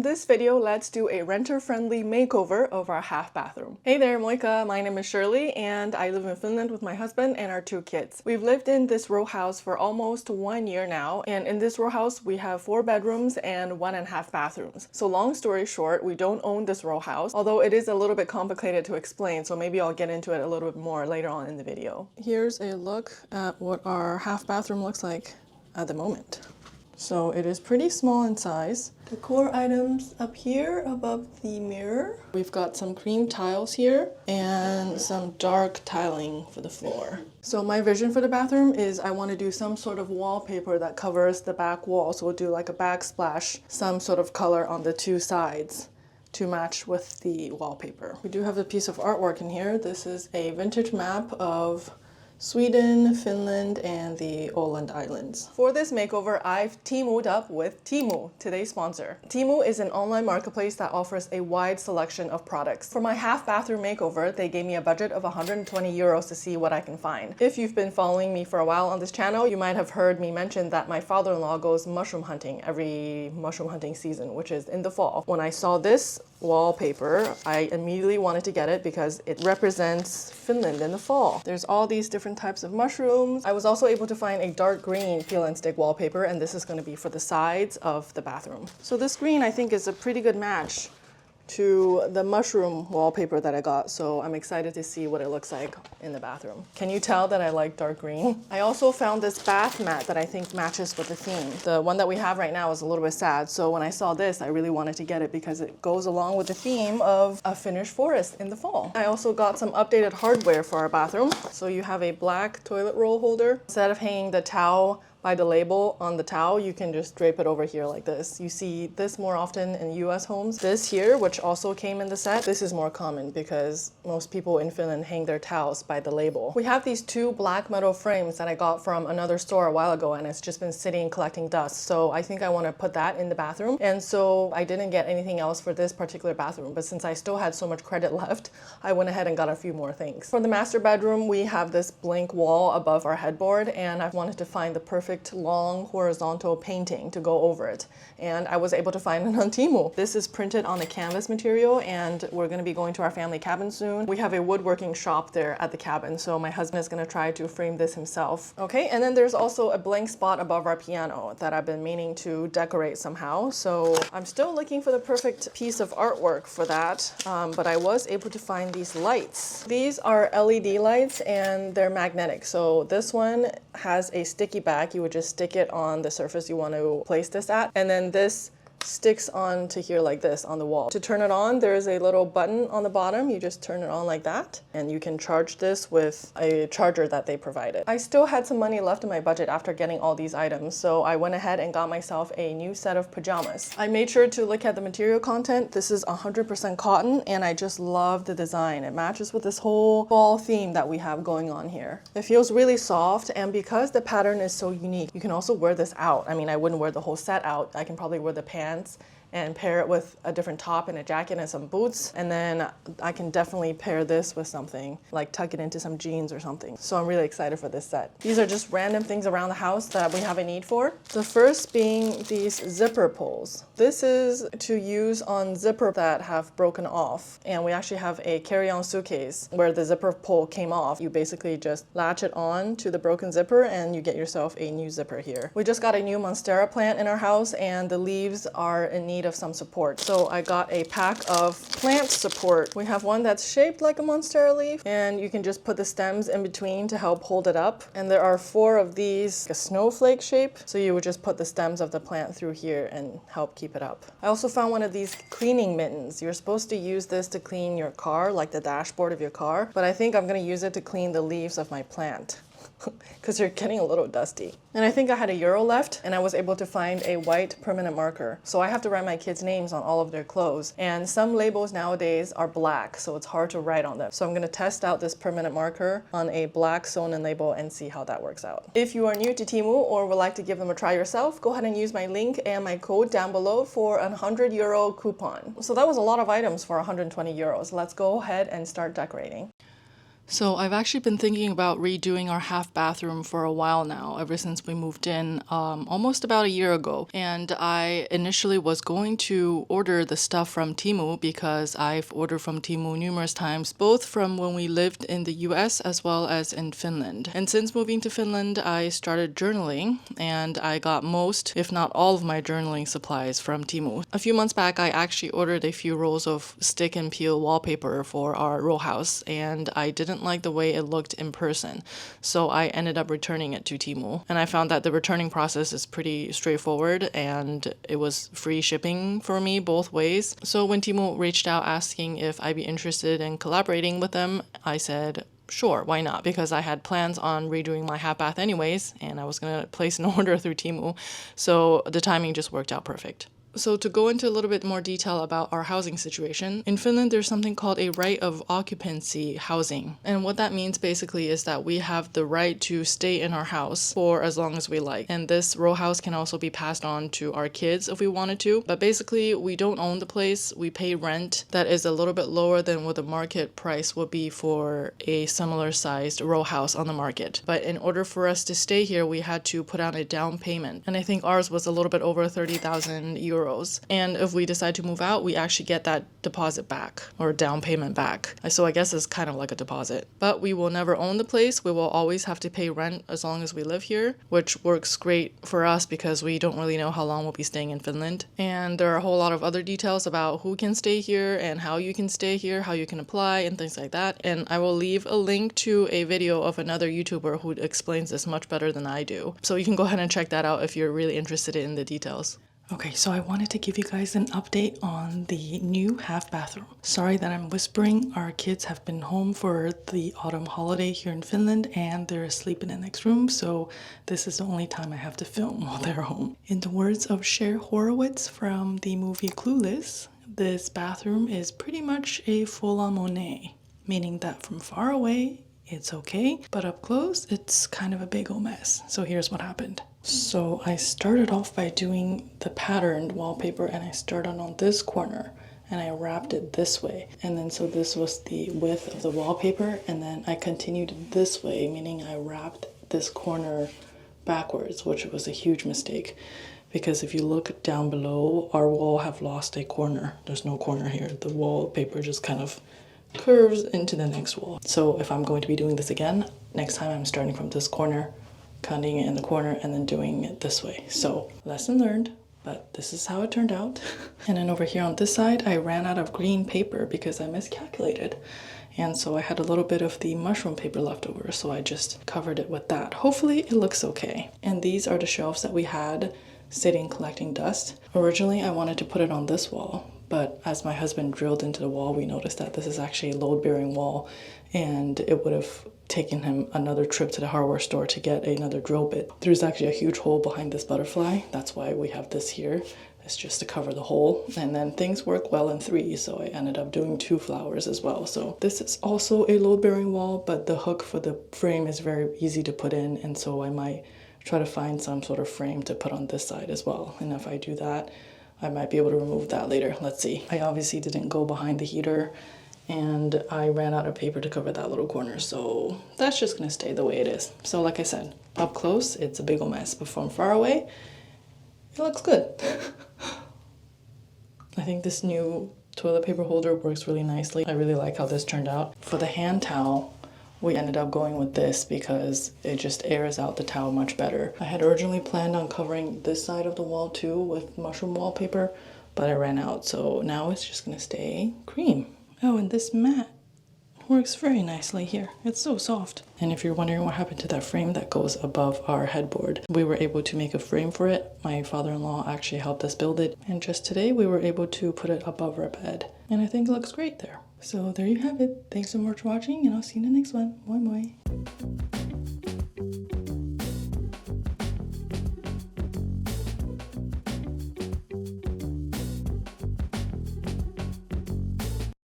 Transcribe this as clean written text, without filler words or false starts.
this video, let's do a renter-friendly makeover of our half bathroom. Hey there, Moika. My name is Shirley and I live in Finland with my husband and our 2 kids. We've lived in this row house for almost 1 year now, and in this row house we have 4 bedrooms and 1.5 bathrooms. So long story short, we don't own this row house, although it is a little bit complicated to explain, so maybe I'll get into it a little bit more later on in the video. Here's a look at what our half bathroom looks like at the moment. So it is pretty small in size. Decor items up here above the mirror. We've got some cream tiles here and some dark tiling for the floor. So my vision for the bathroom is I want to do some sort of wallpaper that covers the back wall. So we'll do like a backsplash, some sort of color on the 2 sides to match with the wallpaper. We do have a piece of artwork in here. This is a vintage map of Sweden, Finland, and the Åland Islands. For this makeover, I've Temu'd up with Temu, today's sponsor. Temu is an online marketplace that offers a wide selection of products. For my half bathroom makeover, they gave me a budget of 120 euros to see what I can find. If you've been following me for a while on this channel, you might have heard me mention that my father-in-law goes mushroom hunting every mushroom hunting season, which is in the fall. When I saw this wallpaper, I immediately wanted to get it because it represents Finland in the fall. There's all these different types of mushrooms. I was also able to find a dark green peel and stick wallpaper, and this is going to be for the sides of the bathroom. So this green I think is a pretty good match to the mushroom wallpaper that I got, so I'm excited to see what it looks like in the bathroom. Can you tell that I like dark green? I also found this bath mat that I think matches with the theme. The one that we have right now is a little bit sad, so when I saw this, I really wanted to get it because it goes along with the theme of a Finnish forest in the fall. I also got some updated hardware for our bathroom. So you have a black toilet roll holder. Instead of hanging the towel by the label on the towel, you can just drape it over here like this. You see this more often in US homes. This here, which also came in the set, this is more common because most people in Finland hang their towels by the label. We have these 2 black metal frames that I got from another store a while ago, and it's just been sitting collecting dust. So I think I want to put that in the bathroom. And so I didn't get anything else for this particular bathroom, but since I still had so much credit left, I went ahead and got a few more things. For the master bedroom, we have this blank wall above our headboard, and I wanted to find the perfect long horizontal painting to go over it, and I was able to find it on Temu. This is printed on a canvas material, and we're going to be going to our family cabin soon. We have a woodworking shop there at the cabin, so my husband is going to try to frame this himself. Okay, and then there's also a blank spot above our piano that I've been meaning to decorate somehow, so I'm still looking for the perfect piece of artwork for that, but I was able to find these lights. These are LED lights and they're magnetic, so this one has a sticky back. You would just stick it on the surface you want to place this at, and then this sticks on to here like this on the wall. To turn it on, there's a little button on the bottom. You just turn it on like that, and you can charge this with a charger that they provided. I still had some money left in my budget after getting all these items, so I went ahead and got myself a new set of pajamas. I made sure to look at the material content. This is 100% cotton, and I just love the design. It matches with this whole fall theme that we have going on here. It feels really soft, and because the pattern is so unique, you can also wear this out. I mean, I wouldn't wear the whole set out. I can probably wear the pants and pair it with a different top and a jacket and some boots, and then I can definitely pair this with something, like tuck it into some jeans or something. So I'm really excited for this set. These are just random things around the house that we have a need for. The first being these zipper pulls. This is to use on zipper that have broken off, and we actually have a carry-on suitcase where the zipper pull came off. You basically just latch it on to the broken zipper and you get yourself a new zipper here. We just got a new monstera plant in our house, and the leaves are in need of some support. So I got a pack of plant support. We have one that's shaped like a monstera leaf, and you can just put the stems in between to help hold it up. And there are 4 of these, a snowflake shape. So you would just put the stems of the plant through here and help keep it up. I also found one of these cleaning mittens. You're supposed to use this to clean your car, like the dashboard of your car, but I think I'm going to use it to clean the leaves of my plant because they're getting a little dusty. And I think I had €1 left, and I was able to find a white permanent marker. So I have to write my kids' names on all of their clothes, and some labels nowadays are black, so it's hard to write on them. So I'm going to test out this permanent marker on a black sewn-in label and see how that works out. If you are new to Temu or would like to give them a try yourself, go ahead and use my link and my code down below for a €100 coupon. So that was a lot of items for 120 euros. Let's go ahead and start decorating. So I've actually been thinking about redoing our half bathroom for a while now, ever since we moved in almost about a year ago. And I initially was going to order the stuff from Temu because I've ordered from Temu numerous times, both from when we lived in the US as well as in Finland. And since moving to Finland, I started journaling and I got most, if not all of my journaling supplies from Temu. A few months back, I actually ordered a few rolls of stick and peel wallpaper for our row house, and I didn't like the way it looked in person, so I ended up returning it to Temu. And I found that the returning process is pretty straightforward and it was free shipping for me both ways. So when Temu reached out asking if I'd be interested in collaborating with them, I said sure, why not? Because I had plans on redoing my half bath anyways, and I was gonna place an order through Temu, so the timing just worked out perfect. So to go into a little bit more detail about our housing situation, in Finland there's something called a right of occupancy housing. And what that means basically is that we have the right to stay in our house for as long as we like. And this row house can also be passed on to our kids if we wanted to. But basically we don't own the place, we pay rent that is a little bit lower than what the market price would be for a similar sized row house on the market. But in order for us to stay here, we had to put out a down payment. And I think ours was a little bit over 30,000 euros. And if we decide to move out, we actually get that deposit back, or down payment back. So I guess it's kind of like a deposit. But we will never own the place. We will always have to pay rent as long as we live here, which works great for us because we don't really know how long we'll be staying in Finland. And there are a whole lot of other details about who can stay here and how you can stay here, how you can apply and things like that. And I will leave a link to a video of another YouTuber who explains this much better than I do. So you can go ahead and check that out if you're really interested in the details. Okay, so I wanted to give you guys an update on the new half bathroom. Sorry that I'm whispering. Our kids have been home for the autumn holiday here in Finland and they're asleep in the next room, so this is the only time I have to film while they're home. In the words of Cher Horowitz from the movie Clueless, this bathroom is pretty much a full-on Monet, meaning that from far away, it's okay, but up close, it's kind of a big old mess. So here's what happened. So I started off by doing the patterned wallpaper and I started on this corner and I wrapped it this way. And then so this was the width of the wallpaper, and then I continued this way, meaning I wrapped this corner backwards, which was a huge mistake. Because if you look down below, our wall have lost a corner. There's no corner here. The wallpaper just kind of curves into the next wall. So if I'm going to be doing this again, next time I'm starting from this corner, cutting it in the corner, and then doing it this way. So lesson learned, but this is how it turned out. And then over here on this side, I ran out of green paper because I miscalculated. And so I had a little bit of the mushroom paper left over, so I just covered it with that. Hopefully it looks okay. And these are the shelves that we had sitting collecting dust. Originally I wanted to put it on this wall, but as my husband drilled into the wall, we noticed that this is actually a load-bearing wall, and it would have taken him another trip to the hardware store to get another drill bit. There's actually a huge hole behind this butterfly. That's why we have this here. It's just to cover the hole. And then things work well in 3, so I ended up doing 2 flowers as well. So this is also a load-bearing wall, but the hook for the frame is very easy to put in, and so I might try to find some sort of frame to put on this side as well. And if I do that, I might be able to remove that later. Let's see. I obviously didn't go behind the heater, and I ran out of paper to cover that little corner, so that's just gonna stay the way it is. So like I said, up close, it's a big ol' mess, but from far away, it looks good. I think this new toilet paper holder works really nicely. I really like how this turned out. For the hand towel, we ended up going with this because it just airs out the towel much better. I had originally planned on covering this side of the wall too with mushroom wallpaper, but I ran out, so now it's just gonna stay cream. Oh, and this mat works very nicely here. It's so soft. And if you're wondering what happened to that frame that goes above our headboard, we were able to make a frame for it. My father-in-law actually helped us build it, and just today we were able to put it above our bed. And I think it looks great there. So there you have it. Thanks so much for watching, and I'll see you in the next one. Moi moi.